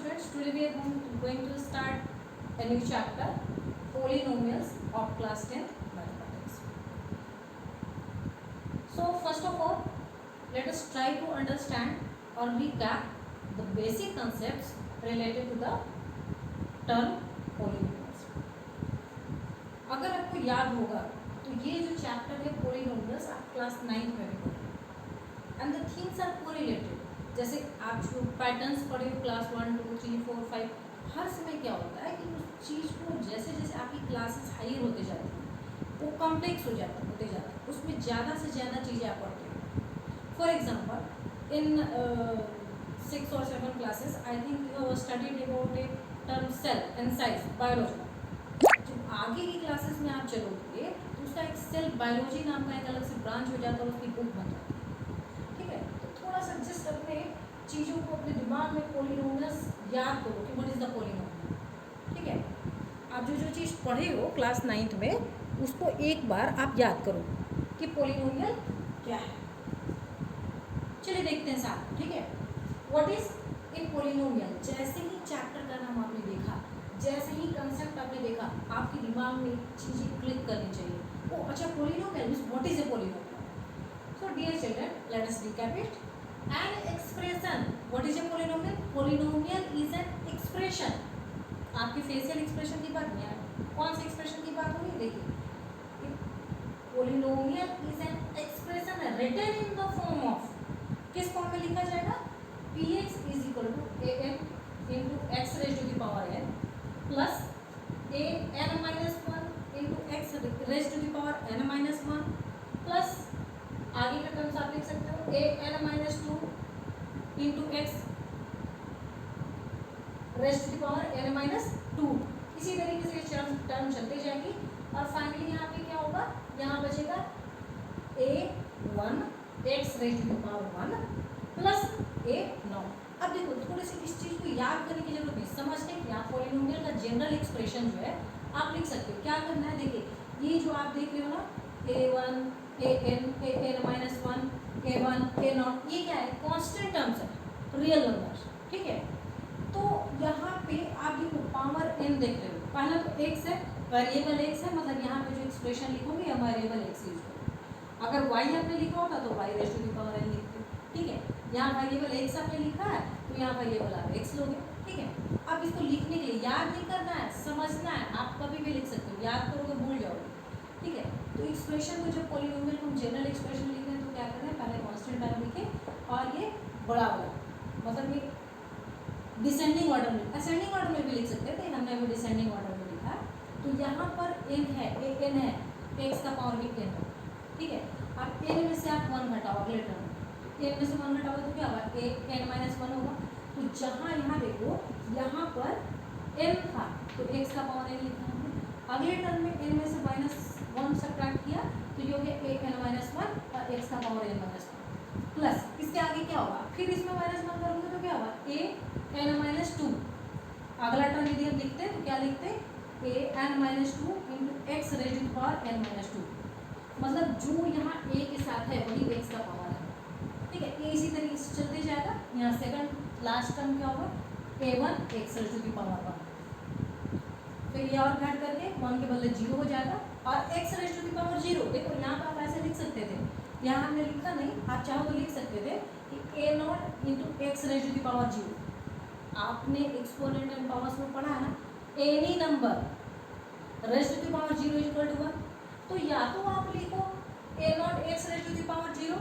students, today we are going to start a new chapter, polynomials of class 10 mathematics. So first of all, let us try to understand or recap the basic concepts related to the term polynomials. अगर आपको याद होगा तो ये जो chapter है polynomials आप class 9 में भी पढ़े and the things are correlated. जैसे आप जो पैटर्न्स पढ़े हो क्लास 1 2 3 4 5, हर समय क्या होता है कि उस चीज़ को जैसे जैसे आपकी क्लासेस हायर होते जाती हैं वो कॉम्प्लेक्स होते जाते हैं, उसमें ज़्यादा से ज़्यादा चीज़ें आप पढ़ते हो. For example in 6 or 7 classes I think you have studied about a term cell and size biology. जब आगे की क्लासेस में आप चलोगे तो उसका एक सेल बायोलॉजी नाम का एक अलग से ब्रांच हो जाता है और उसकी बुक बन जाती है. ठीक है, तो थोड़ा सा जस्ट अपने चीज़ों को अपने दिमाग में पोलिनोमियल्स याद करो कि व्हाट इज़ द पोलिनोमियल. ठीक है, आप जो जो चीज़ पढ़े हो क्लास 9 में उसको एक बार आप याद करो कि पोलिनोमियल क्या है. चलिए देखते हैं साथ. ठीक है, व्हाट इज ए पोलिनोमियल. जैसे ही चैप्टर का नाम आपने देखा, जैसे ही कंसेप्ट आपने देखा, आपके दिमाग में चीज़ें क्लिक करनी चाहिए. ओ अच्छा, polynomial means what is a polynomial. So dear children, let us recap it. An expression. What is a polynomial. Polynomial is an expression. आपके फेशियल एक्सप्रेशन की बात नहीं है, कौन सी एक्सप्रेशन की बात हो रही है. देखिए, polynomial is an expression written in the form of, किस फॉर्म में लिखा जाएगा. px is equal to a n into x raise to the power n plus a n minus one into x raise to the power n minus one plus आगे का terms आप लिख सकते हो a n minus two into x raise to the power n minus two. इसी तरीके से term चलते जाएंगी और फाइनली यहाँ पे क्या होगा, यहाँ बचेगा a one x raise to the power one plus a naught. अब देखो थोड़ी सी इस चीज़ को याद करने की जरूरत नहीं, समझते हैं कि आप पॉलिनोमियल का जनरल एक्सप्रेशन जो है आप लिख सकते हो. क्या करना है, देखिए ये जो आप देख रहे हो ना, a one a n minus one a one a naught, ये क्या है, कांस्टेंट टर्म्स है, रियल नंबर्स. ठीक है, तो यहाँ पे आप देखो पावर एन देख रहे हो, पहला तो एक्स है, वेरिएबल एक्स है, मतलब यहाँ पे जो एक्सप्रेशन लिखोगे हम वेरिएबल एक्स यूज करोगे. अगर वाई आपने लिखा होता तो y raise to the power n लिखते. ठीक है, यहाँ वेरिएबल एक्स आपने लिखा है तो यहाँ वेरिएबल आप एक्स लोगे. ठीक है, अब इसको लिखने के लिए याद नहीं करना है, समझना है. आप कभी भी लिख सकते हो, याद करोगे भूल जाओगे. ठीक है, तो एक्सप्रेशन को जब पॉलिनोमियल को हम जनरल एक्सप्रेशन लिख रहे हैं तो क्या करना है, पहले कांस्टेंट टर्म लिखे और ये बड़ा वाला, मतलब ये डिसेंडिंग ऑर्डर में, असेंडिंग ऑर्डर में भी लिख सकते थे, हमने अभी डिसेंडिंग ऑर्डर में लिखा. तो यहाँ पर एन है, ए एन है, एक्स का पावर भी एन है. ठीक है, अब एन में से आप वन घटाओ अगले टर्म, एन में से वन घटाओगे तो क्या होगा, ए एन माइनस वन होगा. तो जहाँ यहाँ देखो यहाँ पर एन था तो एक्स का पावर एन लिखा हमने, अगले टर्म में एन में से माइनस वन सब्ट्रैक्ट किया तो ये हो गया ए एन माइनस वन और एक्स का power n minus one plus इसके आगे क्या होगा, फिर इसमें माइनस वन करोगे तो क्या होगा, ए एन माइनस टू. अगला टर्म यदि हम लिखते हैं तो क्या लिखते हैं, a n minus two into x raise to the power n minus two, मतलब जो यहाँ ए के साथ है वही एक्स का पावर है. ठीक है, ये इसी तरीके से चलते जाएगा. यहाँ सेकंड लास्ट टर्म क्या होगा, a one x raise to the power one, फिर ये और घट करके वन के बदले जीरो हो जाएगा और x raise to the power zero. देखो यहाँ पर आप ऐसे लिख सकते थे, यहाँ हमने लिखा नहीं, आप चाहो तो लिख सकते थे कि a naught into x raise to the power zero. आपने एक्सपोनेंट एंड पावर्स में पढ़ा है ना, any number raise to the power zero is equal to one. तो या तो आप लिखो a naught x raise to the power zero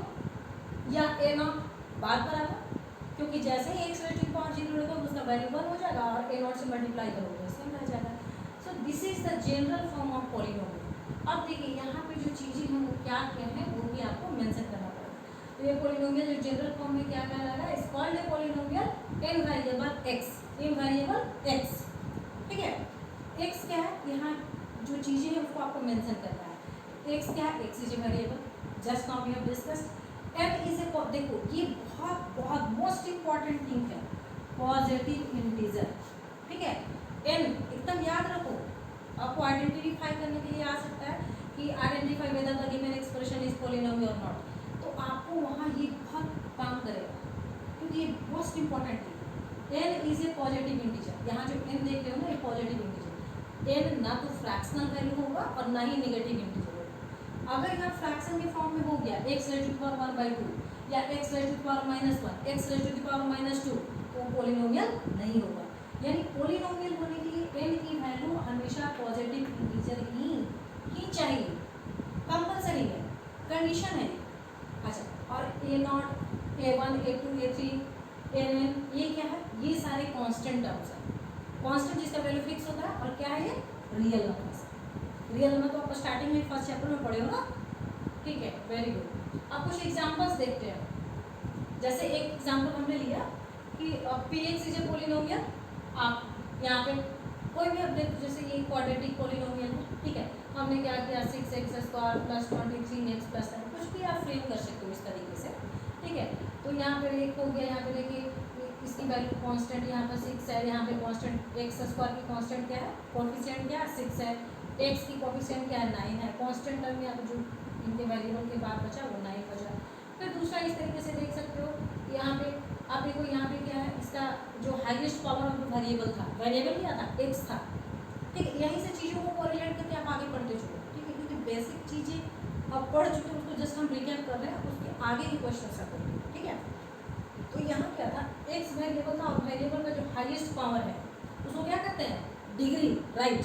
या ए नॉट बात बराबर, क्योंकि जैसे ही x raise to the power zero लिखोगे उसका वैल्यू वन हो जाएगा और ए नॉट से मल्टीप्लाई करोगे तो सेम रह जाएगा. सो this is the general form of polynomial. अब देखिए यहाँ पे जो चीज़ें हम क्या क्या हैं वो भी आपको मेंशन करना पड़ेगा. तो ये पॉलिनोमियल जो जनरल फॉर्म में क्या कहलाएगा, is called a polynomial in variable x, in variable x. ठीक है, एक्स क्या है, यहाँ जो चीज़ें हैं उसको आपको मेंशन करना है. एक्स क्या है, x is a variable, just now we have discussed. N is a, देखो ये बहुत बहुत मोस्ट इंपॉर्टेंट थिंग है, पॉजिटिव इंटीजर. ठीक है, एन एकदम याद रखो, आपको आइडेंटिफाई करने के लिए आ सकता है कि identify whether the given expression is polynomial और नॉट. तो आपको वहाँ ये बहुत काम करेगा क्योंकि ये मोस्ट इंपॉर्टेंट है. n is a positive integer. यहाँ जो n देख रहे हो ना, ये पॉजिटिव इंटीजर। n ना तो फ्रैक्शनल वैल्यू होगा और ना ही नेगेटिव इंटीजर होगा। अगर यहाँ फ्रैक्शन के फॉर्म में हो गया x raise to the power 1/2 या x raise to the power -1, x raise to the power -2, तो पॉलिनोमियल नहीं होगा। यानी पॉलिनोमियल होने के लिए n की वैल्यू हमेशा पॉजिटिव इंटीजर ही चाहिए, कंपल्सरी है, कंडीशन है। अच्छा, और a0, a1, a2, a3, an, ये क्या है? ये सारे कांस्टेंट टर्म्स हैं। कांस्टेंट जिसका वैल्यू फिक्स होता है, और क्या है ये? Real numbers. रियल नंबर तो आप स्टार्टिंग में फर्स्ट चैप्टर में पढ़े हो ना, ठीक है, वेरी गुड। अब कुछ एग्जांपल्स देखते हैं। जैसे एक एग्जांपल हमने लिया कि px इज ए पॉलिनोमियल। आप यहाँ पे कोई भी आप देखो, जैसे ये क्वाड्रेटिक पॉलिनोमियल है, ठीक है। हमने क्या किया, 6x² + 23x + 10, कुछ भी आप फ्रेम कर सकते हो इस तरीके से, ठीक है। तो यहाँ पे एक हो गया, यहाँ पे देखिए इसकी वैल्यू कांस्टेंट यहाँ पर 6 है, यहाँ पे कांस्टेंट x² की कांस्टेंट क्या है, कोएफिशिएंट क्या है, 6 है। x की कोएफिशिएंट क्या है, 9 है। कांस्टेंट टर्म यहाँ पे जो इनके वेरिएबल के बाद बचा वो 9 बचा। फिर दूसरा इस तरीके से देख सकते हो, यहाँ पे आप देखो, यहाँ पे क्या है, इसका जो highest power of the variable था, वेरिएबल क्या था, x था, ठीक है। यहीं से चीज़ों को कोरिलेट करके आप आगे पढ़ते चलो, ठीक है, क्योंकि बेसिक चीज़ें आप पढ़ चुके हो, उसको जस्ट हम रिकैप कर रहे हैं, उसके आगे के क्वेश्चन आते हैं, ठीक है। तो यहाँ क्या था, x वेरिएबल था, और वेरिएबल का जो हाईएस्ट पावर है उसको क्या कहते हैं, डिग्री, राइट।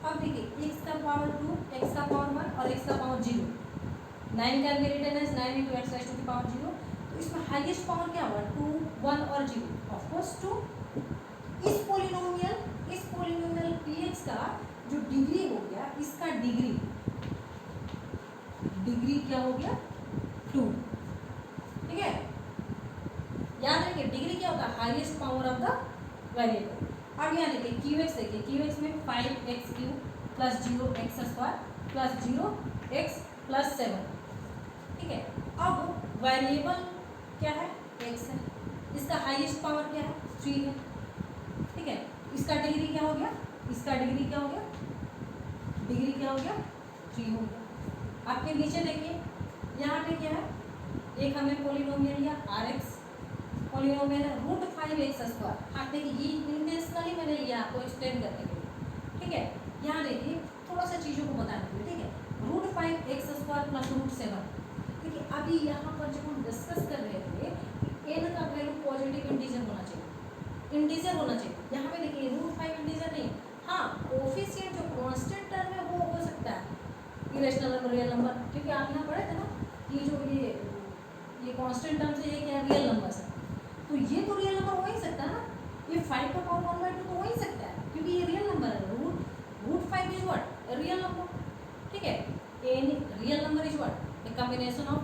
अब देखिए x का पावर 2, x का पावर 1 और x का power 0, 9 can be written as 9 × x raised to the power 0। तो इसमें हाईएस्ट पावर क्या होगा, 2, 1 और 0, ऑफ कोर्स 2। इस पॉलिनोमियल px का जो डिग्री हो गया, इसका डिग्री क्या हो गया, 2, ठीक है। याद रखिए डिग्री क्या होगा, highest power of the variable. अब यहाँ देखिए qx, देखिए qx में 5x³ + 0x² + 0x + 7, ठीक है। अब वेरिएबल क्या है, x है, इसका हाईएस्ट पावर क्या है, 3 है, ठीक है। इसका डिग्री क्या हो गया, डिग्री क्या हो गया, 3 हो गया। आपके नीचे देखिए यहाँ पे क्या है, एक हमने पॉलिनोमियल लिया rx, पॉलिनोमियल है √5x²। हाँ देखिए ये इंटेंशनली मैंने लिया आपको एक्सप्लेन करने के लिए, ठीक है। यहाँ देखिए थोड़ा सा चीज़ों को बताने के लिए, ठीक है। √5x² + √7, ठीक है। अभी यहाँ पर जब हम डिस्कस कर रहे थे कि n का वैल्यू पॉजिटिव इंटीजर होना चाहिए, इंटीजर होना चाहिए। यहाँ पे देखिए √5 इंटीजर नहीं, हाँ कोएफिशिएंट जो कांस्टेंट टर्म है वो हो सकता है इरेशनल नंबर, रियल नंबर, क्योंकि आप यहाँ पढ़े थे ना कि जो ये कांस्टेंट टर्म से ये क्या है, रियल नंबर है। तो ये तो रियल नंबर हो ही सकता है ना, ये 5 का पावर 1/2 तो हो ही सकता है, क्योंकि ये रियल नंबर है। √5 इज व्हाट, रियल नंबर, ठीक है। Any real number is what, a combination of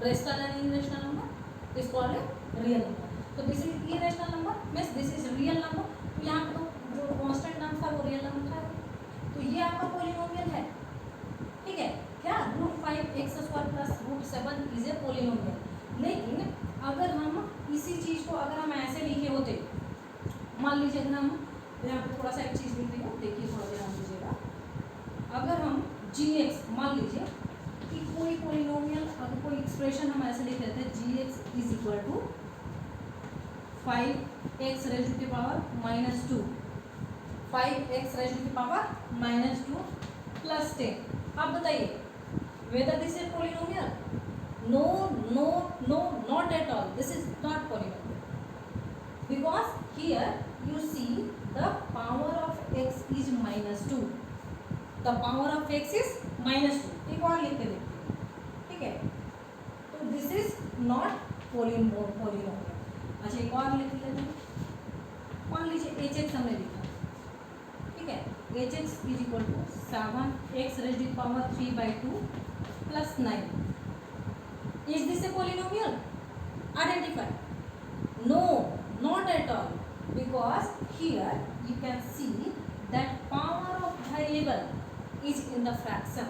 rational and irrational number is called a real number. तो this is irrational number means this is real number. तो यहाँ पे तो जो constant term था वो रियल नंबर था, तो ये आपका पॉलिनोमियल है, ठीक है। क्या, √5x² + √7 इज ए पॉलिनोमियल। लेकिन अगर हम इसी चीज़ को अगर हम ऐसे लिखे होते, मान लीजिए अगर हम यहाँ पे थोड़ा सा एक चीज़ लिख रही हूँ, देखिए थोड़ा ध्यान दीजिएगा। अगर हम gx, मान लीजिए कि कोई पॉलिनोमियल, अगर कोई एक्सप्रेशन हम ऐसे लिख देते हैं, gx = 5x raised to the power -2, 5x raised to the power -2 + 10। अब बताइए whether this is polynomial? No, not at all. This is not polynomial, because here you see the power of x is -2. The power of x is -2. एक और लिख के देखते हैं, ठीक है। तो this is not polynomial। अच्छा एक और लिख लेते हैं, मान लीजिए hx हमने लिखा, ठीक है। hx = 7x raised to the power 3/2 + 9। Is this a polynomial? Identify. No, not at all, because here you can see that power of variable is in the fraction,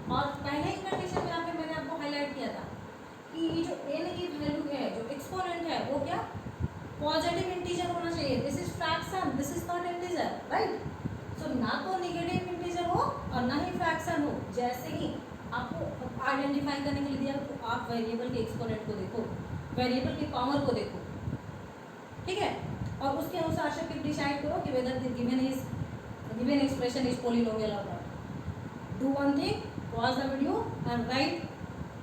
और पहले ही कंडीशन में यहाँ पे मैंने आपको हाईलाइट किया था कि ये जो n की वैल्यू है, जो एक्सपोनेंट है, वो क्या, पॉजिटिव इंटीजर होना चाहिए। This is fraction, this is not integer, right. So ना तो नेगेटिव इंटीजर हो और ना ही फ्रैक्शन हो। जैसे ही आपको आइडेंटिफाई करने के लिए दिया तो आप वेरिएबल के एक्सपोनेंट को देखो, वेरिएबल की पावर को देखो, ठीक है, और उसके अनुसार से फिर डिसाइड करो कि whether the given expression is polynomial और नॉट। Do one thing, pause the video and write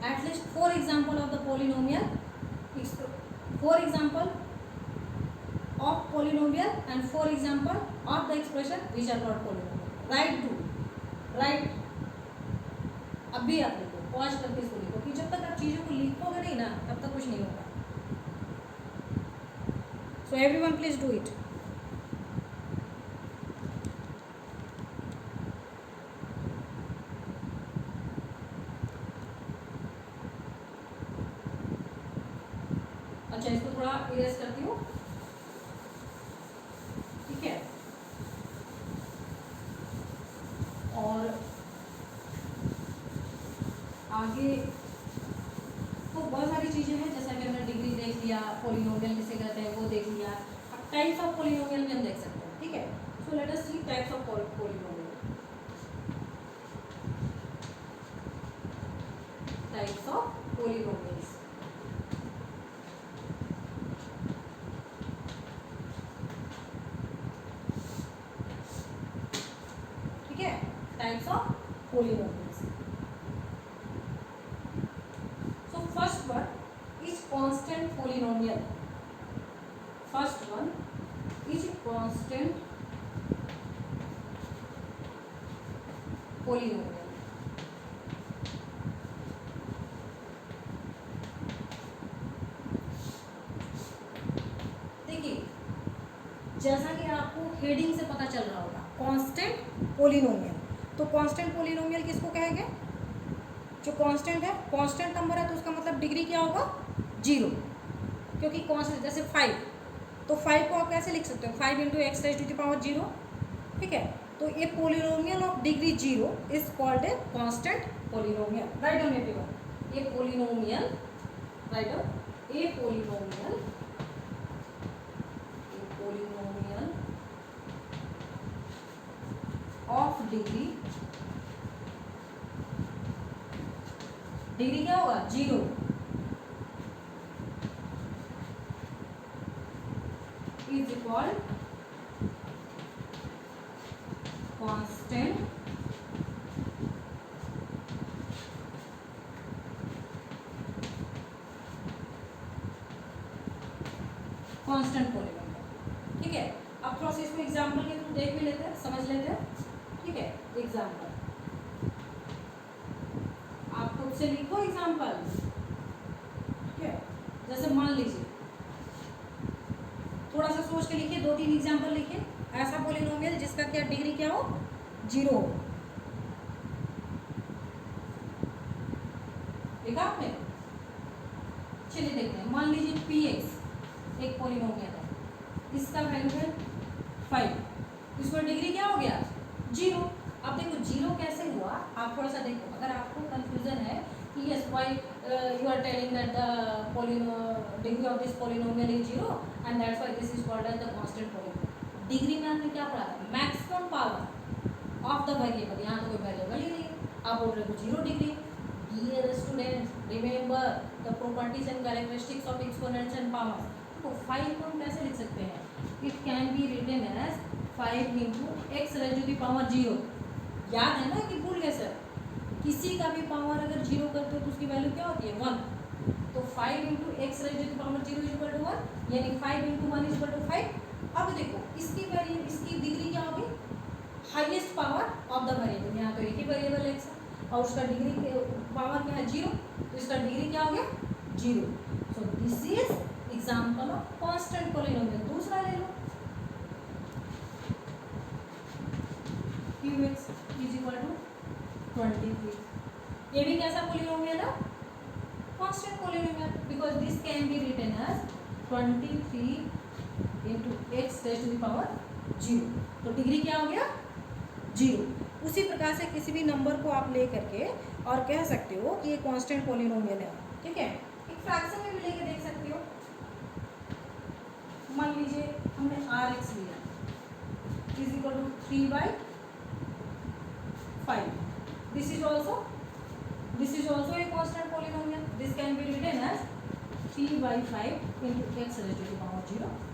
at least 4 example of the polynomial, 4 example of polynomial and 4 example of the expression which are not polynomial. Write अभी आप लिखो, pause करके इसको लिखो, कि जब तक आप चीज़ों को लिखोगे नहीं ना तब तक कुछ नहीं होगा। So everyone please do it. अच्छा, इसको थोड़ा इरेज करती हूँ, ठीक है, और आगे तो बहुत सारी चीज़ें हैं, जैसा कि हमने डिग्री देख लिया, पॉलिनोमियल किसे कहते हैं वो देख लिया, अब टाइप्स ऑफ पॉलिनोमियल भी हम देख सकते हैं, ठीक है। So let us see types of polynomial. Types of polynomials, ठीक है, types of polynomials. So first one is constant polynomial. First one is constant polynomial. देखिए, जैसा कि आपको हेडिंग से पता चल रहा होगा, कांस्टेंट पॉलिनोमियल, तो कांस्टेंट पॉलिनोमियल किसको कहेंगे? जो कांस्टेंट है, कांस्टेंट नंबर है, तो उसका मतलब डिग्री क्या होगा? 0, क्योंकि कांस्टेंट जैसे 5, तो 5 को आप कैसे लिख सकते हो? 5 into x raise to the power 0, ठीक है। तो a polynomial of degree 0 is called a constant polynomial. Write down everyone, a polynomial, write down, a polynomial of degree क्या होगा? 0 इज कॉल्ड कांस्टेंट पॉलिनोमियल, ठीक है। अब थोड़ा सा इसको एग्जाम्पल के थ्रू देख भी लेते हैं, समझ लेते हैं, ठीक है। एग्जाम्पल आप खुद से लिखो एग्जाम्पल, ठीक है। जैसे मान लीजिए, थोड़ा सा सोच के लिखिए, 2-3 एग्जाम्पल लिखिए, ऐसा पॉलिनोमियल जिसका क्या डिग्री क्या हो? 0 हो। देखा आपने? चलिए देखते हैं। मान लीजिए px एक पॉलिनोमियल है, इसका वैल्यू है 5, इसमें डिग्री क्या हो गया? 0। अब देखो 0 कैसे हुआ, आप थोड़ा सा देखो, अगर आपको कंफ्यूजन है कि yes why you are telling that the degree of this polynomial is 0 and that's why this is called as the constant polynomial. Degree में आपने क्या पढ़ा था? Maximum power of the variable, यहाँ तो कोई वेरिएबल ही नहीं है, आप बोल रहे हो 0 degree. Dear students, remember the properties and characteristics of exponents and powers. तो 5 को हम कैसे लिख सकते हैं? It can be written as 5 into x raise to the power 0। याद है ना कि भूल गए सर? किसी का भी पावर अगर 0 करते हो तो उसकी वैल्यू क्या होती है? 1। तो 5 into x raise to the power 0 is equal to 1, यानी 5 इंटू 1 इज इक्वल टू 5। अब देखो इसकी वैल्यू, इसकी डिग्री क्या होगी? Highest power of the variable, यहाँ तो एक ही वेरिएबल एक्स है और उसका डिग्री पावर क्या है? 0, तो इसका डिग्री क्या हो गया? 0। So this is example of constant polynomial. दूसरा ले लो, qx इज इक्वल टू 23। ये भी कैसा पॉलिनोमियल है? Constant polynomial, because this can be written as 23 into x raise to the power 0। तो डिग्री क्या हो गया? 0। उसी प्रकार से किसी भी नंबर को आप ले करके और कह सकते हो कि ये कांस्टेंट पॉलिनोमियल है, ठीक है। एक फ्रैक्शन में भी लेके देख सकते हो। मान लीजिए हमने rx लिया is equal to 3/5। This is also a constant polynomial. This can be written as 3/5 into x raise to power 0